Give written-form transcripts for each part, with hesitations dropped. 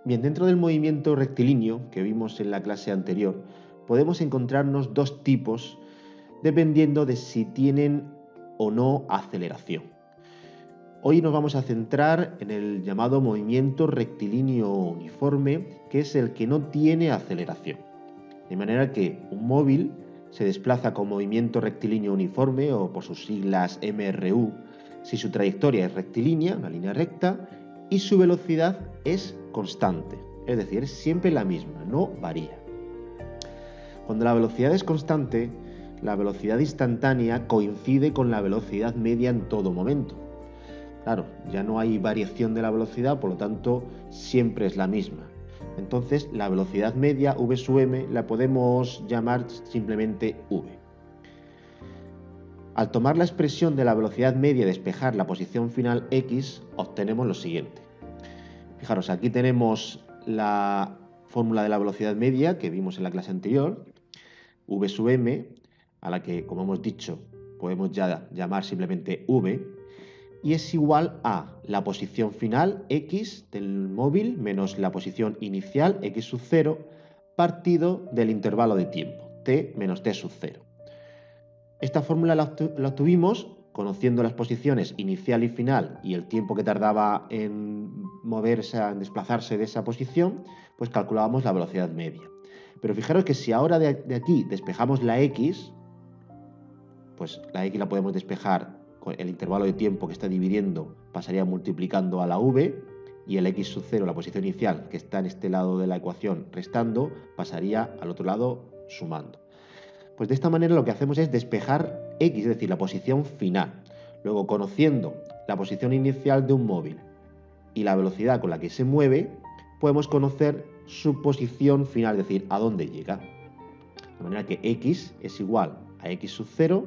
Bien, dentro del movimiento rectilíneo que vimos en la clase anterior, podemos encontrarnos dos tipos dependiendo de si tienen o no aceleración. Hoy nos vamos a centrar en el llamado movimiento rectilíneo uniforme, que es el que no tiene aceleración. De manera que un móvil se desplaza con movimiento rectilíneo uniforme, o por sus siglas MRU, si su trayectoria es rectilínea, una línea recta, y su velocidad es constante, es decir, es siempre la misma, no varía. Cuando la velocidad es constante, la velocidad instantánea coincide con la velocidad media en todo momento. Claro, ya no hay variación de la velocidad, por lo tanto, siempre es la misma. Entonces, la velocidad media, v sub m, la podemos llamar simplemente v. Al tomar la expresión de la velocidad media y despejar la posición final x, obtenemos lo siguiente. Fijaros, aquí tenemos la fórmula de la velocidad media que vimos en la clase anterior, v sub m, a la que, como hemos dicho, podemos ya llamar simplemente v, y es igual a la posición final x del móvil menos la posición inicial x sub 0 partido del intervalo de tiempo t menos t sub 0. Esta fórmula la obtuvimos conociendo las posiciones inicial y final y el tiempo que tardaba en moverse, en desplazarse de esa posición, pues calculábamos la velocidad media. Pero fijaros que si ahora de aquí despejamos la x, pues la x la podemos despejar con el intervalo de tiempo que está dividiendo, pasaría multiplicando a la v, y el x sub 0, la posición inicial que está en este lado de la ecuación restando, pasaría al otro lado sumando. Pues de esta manera lo que hacemos es despejar x, es decir, la posición final. Luego, conociendo la posición inicial de un móvil y la velocidad con la que se mueve, podemos conocer su posición final, es decir, a dónde llega. De manera que x es igual a x sub 0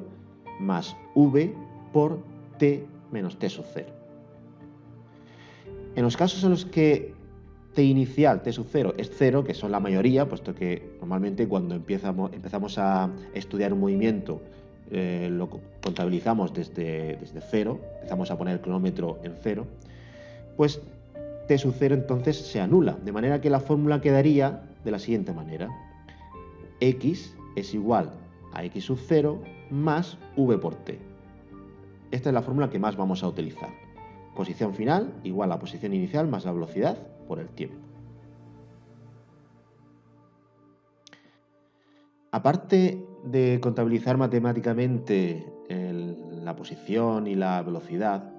más v por t menos t sub 0. En los casos en los que t inicial, t sub 0, es 0, que son la mayoría, puesto que normalmente cuando empezamos a estudiar un movimiento lo contabilizamos desde 0, empezamos a poner el cronómetro en 0, pues t sub 0 entonces se anula, de manera que la fórmula quedaría de la siguiente manera. X es igual a x sub 0 más v por t. Esta es la fórmula que más vamos a utilizar. Posición final igual a posición inicial más la velocidad por el tiempo. Aparte de contabilizar matemáticamente la posición y la velocidad,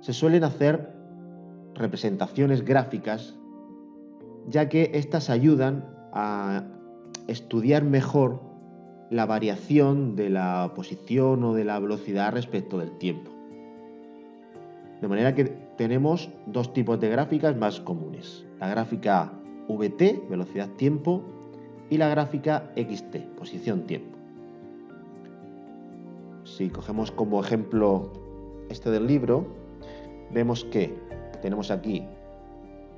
se suelen hacer representaciones gráficas, ya que estas ayudan a estudiar mejor la variación de la posición o de la velocidad respecto del tiempo. De manera que tenemos dos tipos de gráficas más comunes. La gráfica VT, velocidad-tiempo, y la gráfica XT, posición-tiempo. Si cogemos como ejemplo este del libro, vemos que tenemos aquí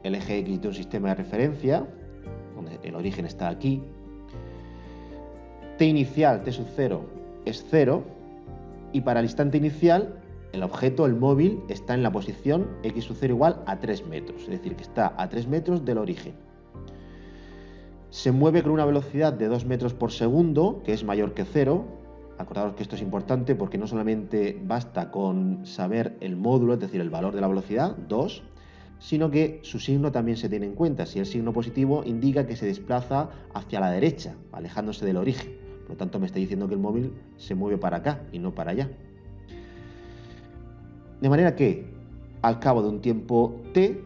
el eje X de un sistema de referencia, donde el origen está aquí. T inicial, T sub 0, es 0, y para el instante inicial, el objeto, el móvil, está en la posición x sub 0 igual a 3 metros, es decir, que está a 3 metros del origen. Se mueve con una velocidad de 2 metros por segundo, que es mayor que 0. Acordaos que esto es importante porque no solamente basta con saber el módulo, es decir, el valor de la velocidad, 2, sino que su signo también se tiene en cuenta. Si el signo positivo indica que se desplaza hacia la derecha, alejándose del origen. Por lo tanto, me está diciendo que el móvil se mueve para acá y no para allá. De manera que, al cabo de un tiempo t,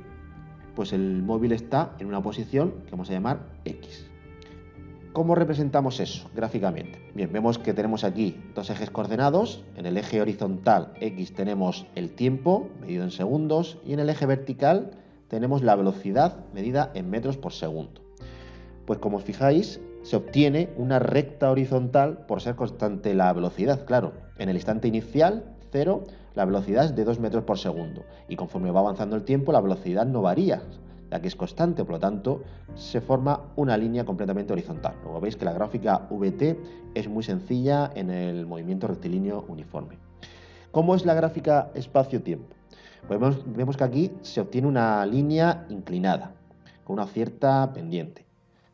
pues el móvil está en una posición que vamos a llamar x. ¿Cómo representamos eso gráficamente? Bien, vemos que tenemos aquí dos ejes coordenados. En el eje horizontal x tenemos el tiempo, medido en segundos, y en el eje vertical tenemos la velocidad, medida en metros por segundo. Pues como os fijáis, se obtiene una recta horizontal por ser constante la velocidad. Claro, en el instante inicial, 0, la velocidad es de 2 metros por segundo, y conforme va avanzando el tiempo, la velocidad no varía, ya que es constante, por lo tanto, se forma una línea completamente horizontal. Luego veis que la gráfica VT es muy sencilla en el movimiento rectilíneo uniforme. ¿Cómo es la gráfica espacio-tiempo? Pues vemos que aquí se obtiene una línea inclinada. con una cierta pendiente.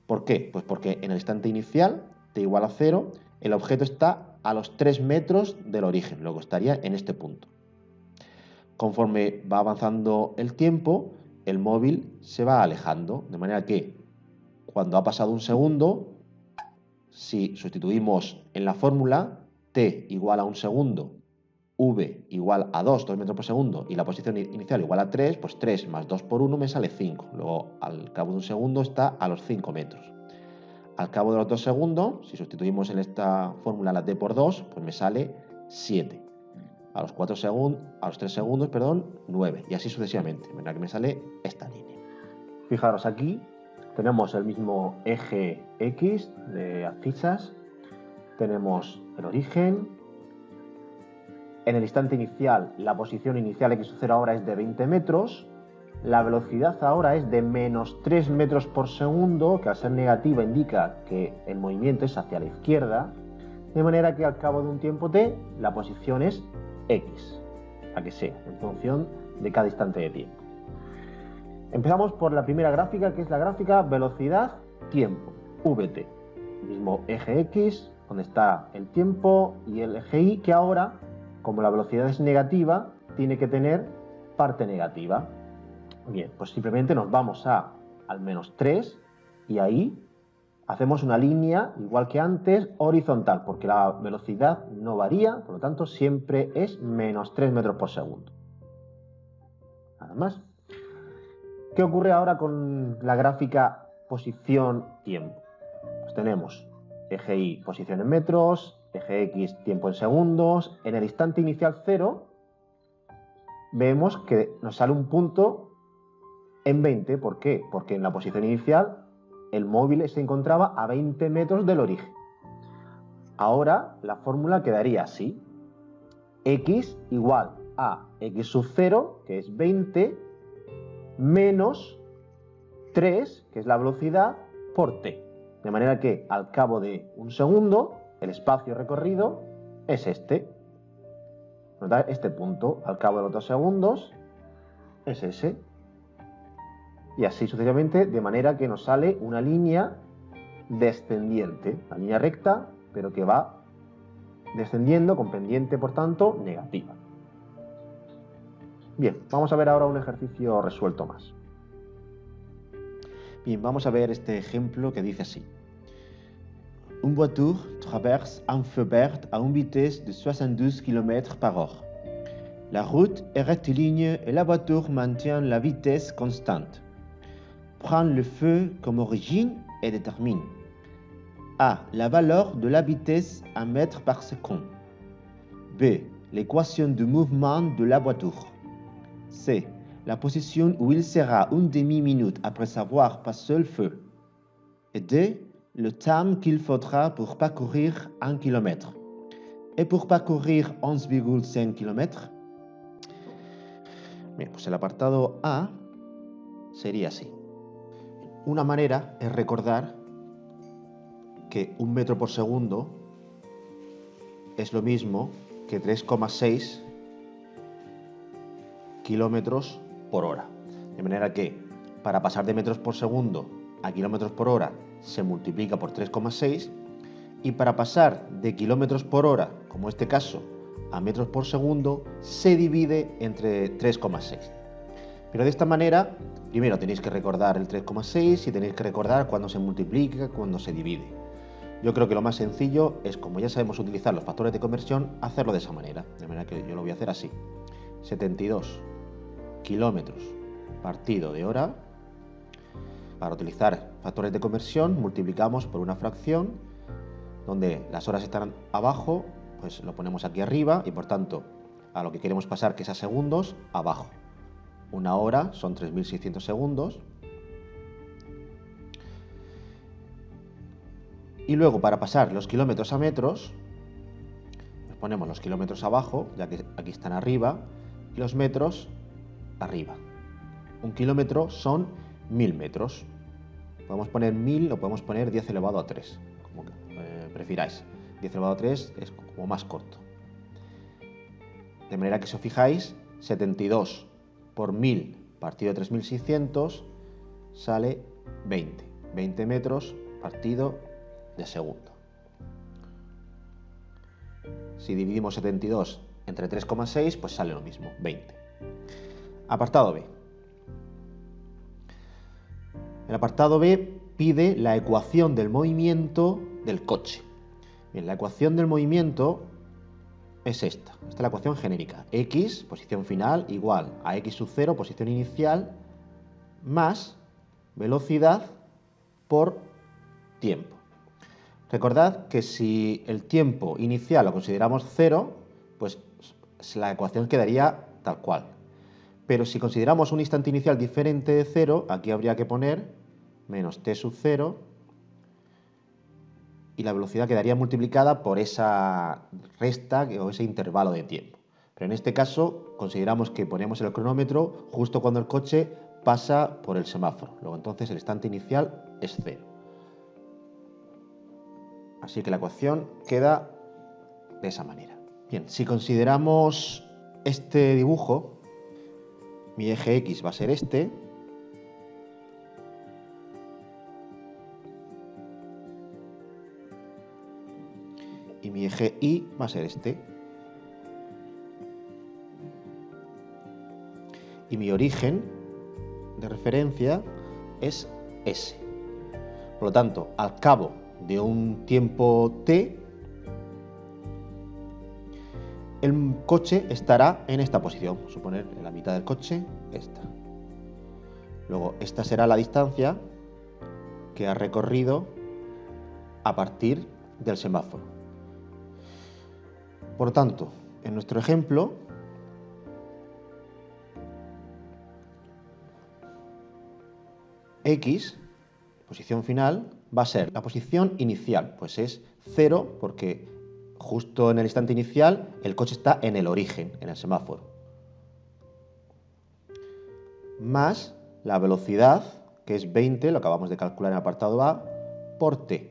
¿Por qué? Pues porque en el instante inicial, t igual a 0, el objeto está a los 3 metros del origen, luego estaría en este punto. Conforme va avanzando el tiempo, el móvil se va alejando, de manera que cuando ha pasado un segundo, si sustituimos en la fórmula t igual a un segundo, v igual a 2 metros por segundo, y la posición inicial igual a 3, pues 3 más 2 por 1 me sale 5. Luego, al cabo de un segundo, está a los 5 metros. Al cabo de los 2 segundos, si sustituimos en esta fórmula la t por 2, pues me sale 7. A los 3 segundos, 9. Y así sucesivamente. De manera que me sale esta línea. Fijaros, aquí tenemos el mismo eje X de abscisas. Tenemos el origen. En el instante inicial, la posición inicial x0 ahora es de 20 metros. La velocidad ahora es de menos 3 metros por segundo, que al ser negativa indica que el movimiento es hacia la izquierda, de manera que al cabo de un tiempo t, la posición es x, la que sea, en función de cada instante de tiempo. Empezamos por la primera gráfica, que es la gráfica velocidad-tiempo, vt. El mismo eje x, donde está el tiempo, y el eje y, que ahora, como la velocidad es negativa, tiene que tener parte negativa. Bien, pues simplemente nos vamos al menos 3 y ahí hacemos una línea, igual que antes, horizontal, porque la velocidad no varía, por lo tanto siempre es menos 3 metros por segundo. Nada más. ¿Qué ocurre ahora con la gráfica posición-tiempo? Pues tenemos eje y posición en metros, eje x tiempo en segundos. En el instante inicial 0 vemos que nos sale un punto en 20, ¿por qué? Porque en la posición inicial el móvil se encontraba a 20 metros del origen. Ahora la fórmula quedaría así. X igual a x sub 0, que es 20, menos 3, que es la velocidad, por t. De manera que al cabo de un segundo, el espacio recorrido es este. ¿Notad? Este punto, al cabo de los 2 segundos, es ese. Y así sucesivamente, de manera que nos sale una línea descendiente, la línea recta, pero que va descendiendo con pendiente, por tanto, negativa. Bien, vamos a ver ahora un ejercicio resuelto más. Bien, vamos a ver este ejemplo que dice así. Une voiture traverse un feu vert à une vitesse de 72 km par heure. La route est rectiligne et la voiture maintient la vitesse constante. Prend le feu comme origine et détermine A. La valeur de la vitesse en mètres par seconde. B. L'équation du mouvement de la voiture. C. La position où il sera une demi-minute après avoir passé le feu. Et D. Le temps qu'il faudra pour parcourir 1 km. Et pour parcourir 11,5 km. Bien, pues el apartado A sería así. Una manera es recordar que 1 metro por segundo es lo mismo que 3,6 kilómetros por hora. De manera que para pasar de metros por segundo a kilómetros por hora se multiplica por 3,6 y para pasar de kilómetros por hora, como este caso, a metros por segundo, se divide entre 3,6. Pero de esta manera, primero tenéis que recordar el 3,6 y tenéis que recordar cuándo se multiplica, cuándo se divide. Yo creo que lo más sencillo es, como ya sabemos utilizar los factores de conversión, hacerlo de esa manera. De manera que yo lo voy a hacer así. 72 kilómetros partido de hora. Para utilizar factores de conversión multiplicamos por una fracción donde las horas están abajo, pues lo ponemos aquí arriba y por tanto a lo que queremos pasar, que es a segundos, abajo. Una hora son 3.600 segundos. Y luego para pasar los kilómetros a metros, pues ponemos los kilómetros abajo, ya que aquí están arriba, y los metros arriba. Un kilómetro son 1000 metros. Podemos poner 1000 o podemos poner 10 elevado a 3, como prefiráis. 10 elevado a 3 es como más corto. De manera que si os fijáis, 72 por 1000 partido de 3600 sale 20. 20 metros partido de segundo. Si dividimos 72 entre 3,6, pues sale lo mismo, 20. Apartado B. El apartado B pide la ecuación del movimiento del coche. Bien, la ecuación del movimiento es esta. Esta es la ecuación genérica. X, posición final, igual a X sub 0, posición inicial, más velocidad por tiempo. Recordad que si el tiempo inicial lo consideramos 0, pues la ecuación quedaría tal cual. Pero si consideramos un instante inicial diferente de 0, aquí habría que poner menos t sub 0 y la velocidad quedaría multiplicada por esa resta o ese intervalo de tiempo. Pero en este caso consideramos que ponemos el cronómetro justo cuando el coche pasa por el semáforo. Luego entonces el instante inicial es 0. Así que la ecuación queda de esa manera. Bien, si consideramos este dibujo, mi eje X va a ser este. Y mi eje Y va a ser este. Y mi origen de referencia es S. Por lo tanto, al cabo de un tiempo t, el coche estará en esta posición. Suponer en la mitad del coche, esta. Luego, esta será la distancia que ha recorrido a partir del semáforo. Por lo tanto, en nuestro ejemplo, X, posición final, va a ser la posición inicial, pues es 0 porque justo en el instante inicial el coche está en el origen, en el semáforo. Más la velocidad, que es 20, lo acabamos de calcular en el apartado A, por t.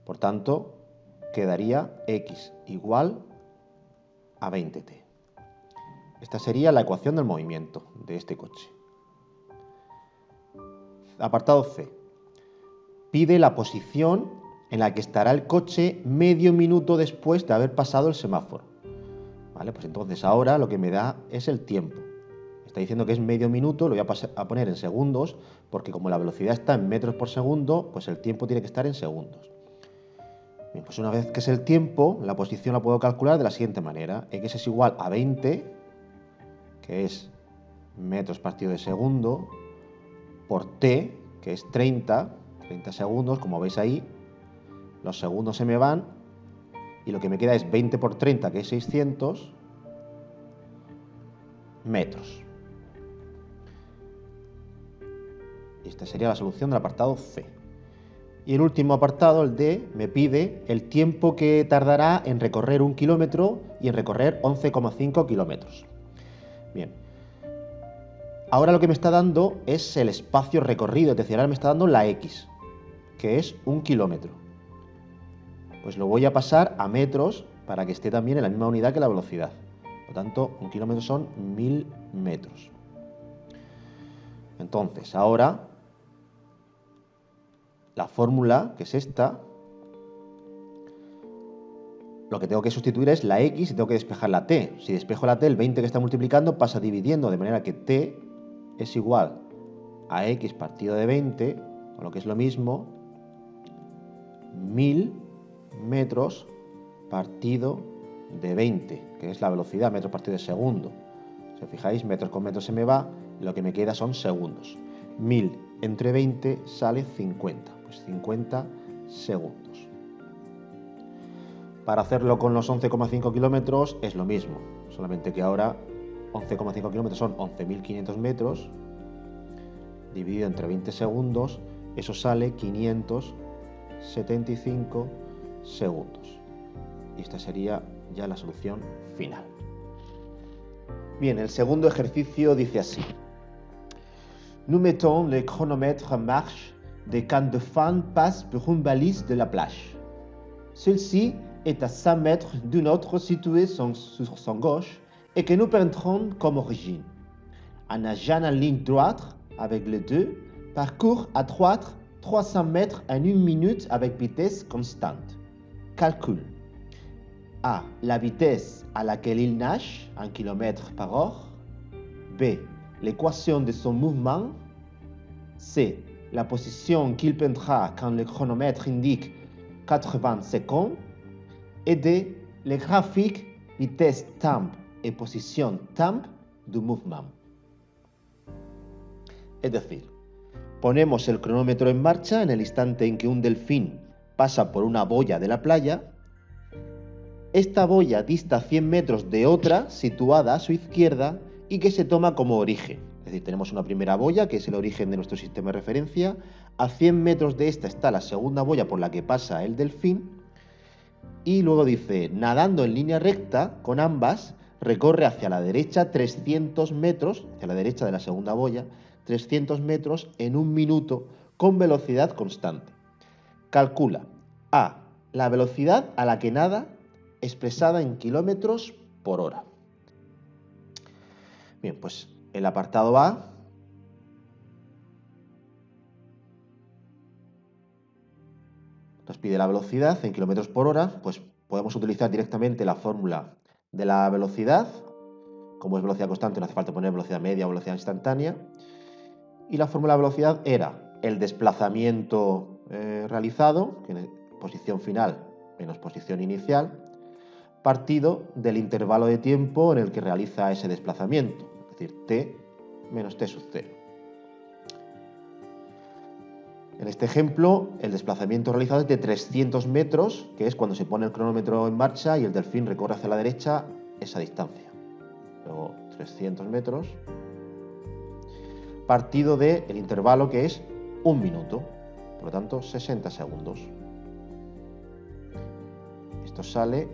Por tanto, quedaría X igual a 20t. Esta sería la ecuación del movimiento de este coche. Apartado C. Pide la posición en la que estará el coche medio minuto después de haber pasado el semáforo. ¿Vale? Pues entonces ahora lo que me da es el tiempo. Está diciendo que es medio minuto, lo voy a poner en segundos, porque como la velocidad está en metros por segundo, pues el tiempo tiene que estar en segundos. Bien, pues una vez que es el tiempo, la posición la puedo calcular de la siguiente manera. X es igual a 20, que es metros partido de segundo, por t, que es 30 segundos, como veis ahí, los segundos se me van y lo que me queda es 20 por 30, que es 600 metros. Y esta sería la solución del apartado C. Y el último apartado, el D, me pide el tiempo que tardará en recorrer 1 kilómetro y en recorrer 11,5 kilómetros. Bien. Ahora lo que me está dando es el espacio recorrido, es decir, ahora me está dando la X, que es 1 kilómetro. Pues lo voy a pasar a metros para que esté también en la misma unidad que la velocidad. Por lo tanto, 1 kilómetro son 1000 metros. Entonces, ahora, la fórmula, que es esta, lo que tengo que sustituir es la X y tengo que despejar la T. Si despejo la T, el 20 que está multiplicando pasa dividiendo, de manera que T es igual a X partido de 20, o lo que es lo mismo, 1000 metros partido de 20, que es la velocidad, metros partido de segundo. Si os fijáis, metros con metros se me va, y lo que me queda son segundos. 1000 entre 20 sale 50, pues 50 segundos. Para hacerlo con los 11,5 kilómetros es lo mismo, solamente que ahora 11,5 kilómetros son 11.500 metros, dividido entre 20 segundos, eso sale 575 segundos. Y esta sería ya la solución final. Bien, el segundo ejercicio dice así. Nous mettons le chronomètre en marche dès qu'un dauphin passe pour une balise de la plage. Celle-ci est à 100 mètres d'une autre située sur son gauche et que nous prendrons comme origine. En nageant en ligne droite avec les deux, Parcours à 300 mètres en 1 minute avec vitesse constante. Calcul. A. La vitesse à laquelle il nage en km par heure. B. L'équation de son mouvement. C. La position qu'il prendra quand le chronomètre indique 80 secondes. Et D. Le graphique vitesse temps et position temps du mouvement. Es decir, ponemos el cronómetro en marcha en el instante en que un delfín pasa por una boya de la playa. Esta boya dista 100 metros de otra situada a su izquierda y que se toma como origen. Es decir, tenemos una primera boya que es el origen de nuestro sistema de referencia. A 100 metros de esta está la segunda boya por la que pasa el delfín. Y luego dice, nadando en línea recta con ambas, recorre hacia la derecha 300 metros, hacia la derecha de la segunda boya, 300 metros en 1 minuto con velocidad constante. Calcula A. La velocidad a la que nada expresada en kilómetros por hora. Bien, pues el apartado A nos pide la velocidad en kilómetros por hora, pues podemos utilizar directamente la fórmula de la velocidad. Como es velocidad constante, no hace falta poner velocidad media o velocidad instantánea. Y la fórmula de velocidad era el desplazamiento realizado, que es posición final menos posición inicial, partido del intervalo de tiempo en el que realiza ese desplazamiento, es decir, t menos t sub 0. En este ejemplo, el desplazamiento realizado es de 300 metros, que es cuando se pone el cronómetro en marcha y el delfín recorre hacia la derecha esa distancia. Luego 300 metros, partido del intervalo que es 1 minuto, por lo tanto 60 segundos. Esto sale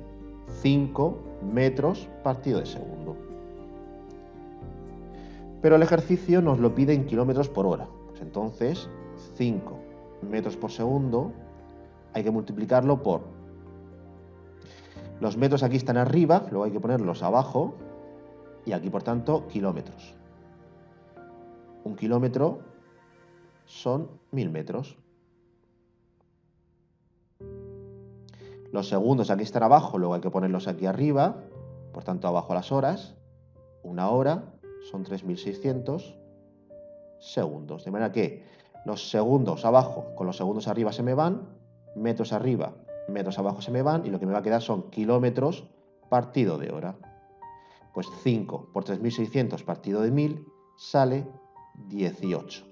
5 metros partido de segundo. Pero el ejercicio nos lo pide en kilómetros por hora. Pues entonces 5 metros por segundo hay que multiplicarlo por... Los metros aquí están arriba, luego hay que ponerlos abajo y aquí por tanto kilómetros. 1 kilómetro son 1000 metros. Los segundos aquí están abajo, luego hay que ponerlos aquí arriba, por tanto abajo las horas. 1 hora son 3600 segundos. De manera que los segundos abajo con los segundos arriba se me van, metros arriba, metros abajo se me van y lo que me va a quedar son kilómetros partido de hora. Pues 5 por 3600 partido de 1000 sale 18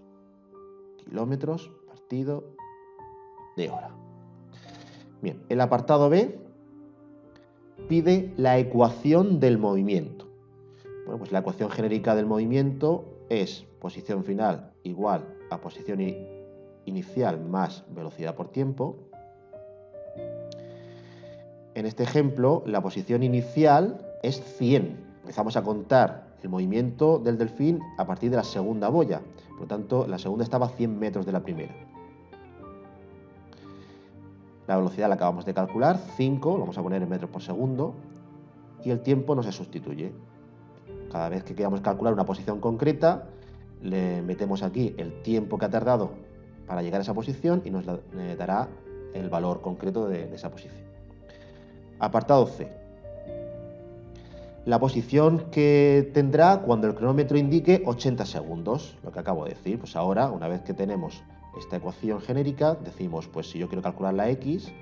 kilómetros partido de hora. Bien, el apartado B pide la ecuación del movimiento. Bueno, pues la ecuación genérica del movimiento es posición final igual a posición inicial más velocidad por tiempo. En este ejemplo, la posición inicial es 100. Empezamos a contar el movimiento del delfín a partir de la segunda boya. Por lo tanto, la segunda estaba a 100 metros de la primera. La velocidad la acabamos de calcular, 5, lo vamos a poner en metros por segundo, y el tiempo no se sustituye. Cada vez que queramos calcular una posición concreta, le metemos aquí el tiempo que ha tardado para llegar a esa posición y nos dará el valor concreto de esa posición. Apartado C. La posición que tendrá cuando el cronómetro indique 80 segundos, lo que acabo de decir. Pues ahora, una vez que tenemos esta ecuación genérica, decimos, pues si yo quiero calcular la X,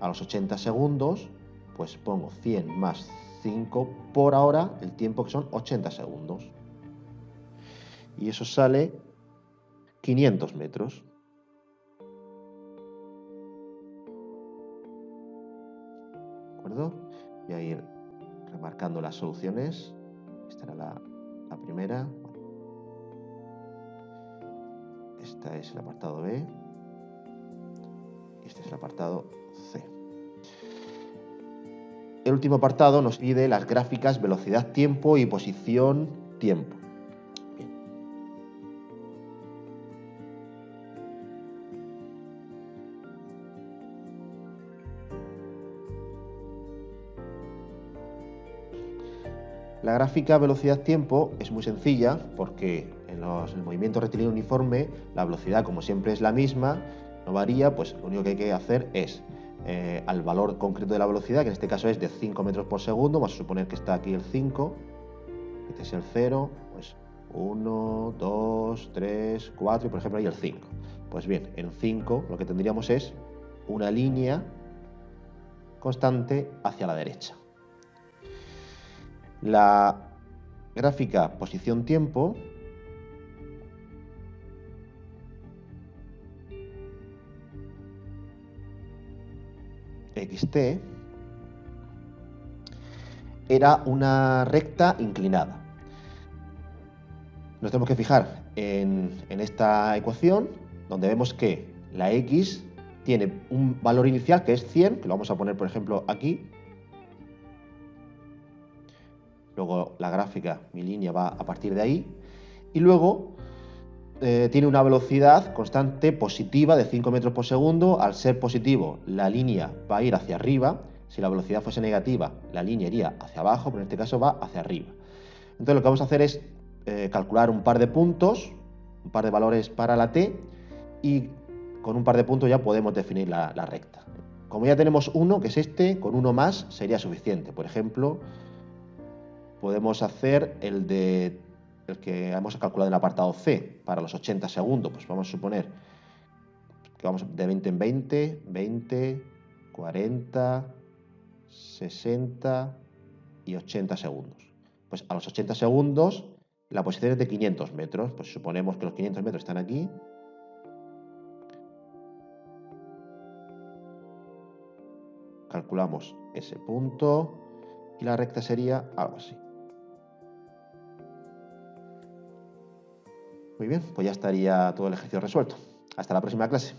a los 80 segundos, pues pongo 100 más 5 por hora, el tiempo que son 80 segundos. Y eso sale 500 metros. ¿De acuerdo? Voy a ir remarcando las soluciones. Esta era la primera. Este es el apartado B. Y este es el apartado C. El último apartado nos pide las gráficas velocidad-tiempo y posición-tiempo. La gráfica velocidad-tiempo es muy sencilla porque en el movimiento rectilíneo uniforme la velocidad, como siempre es la misma, no varía, pues lo único que hay que hacer es al valor concreto de la velocidad, que en este caso es de 5 metros por segundo, vamos a suponer que está aquí el 5, este es el 0, pues 1, 2, 3, 4 y por ejemplo ahí el 5. Pues bien, en 5 lo que tendríamos es una línea constante hacia la derecha. La gráfica posición-tiempo xt era una recta inclinada. Nos tenemos que fijar en esta ecuación, donde vemos que la x tiene un valor inicial que es 100, que lo vamos a poner por ejemplo aquí. Luego la gráfica, mi línea va a partir de ahí. Y luego tiene una velocidad constante positiva de 5 metros por segundo. Al ser positivo, la línea va a ir hacia arriba. Si la velocidad fuese negativa, la línea iría hacia abajo, pero en este caso va hacia arriba. Entonces lo que vamos a hacer es calcular un par de puntos, un par de valores para la t, y con un par de puntos ya podemos definir la recta. Como ya tenemos uno, que es este, con uno más sería suficiente. Por ejemplo, podemos hacer el que hemos calculado en el apartado C para los 80 segundos. Pues vamos a suponer que vamos de 20 en 20, 20, 40, 60 y 80 segundos. Pues a los 80 segundos la posición es de 500 metros. Pues suponemos que los 500 metros están aquí. Calculamos ese punto y la recta sería algo así. Muy bien, pues ya estaría todo el ejercicio resuelto. Hasta la próxima clase.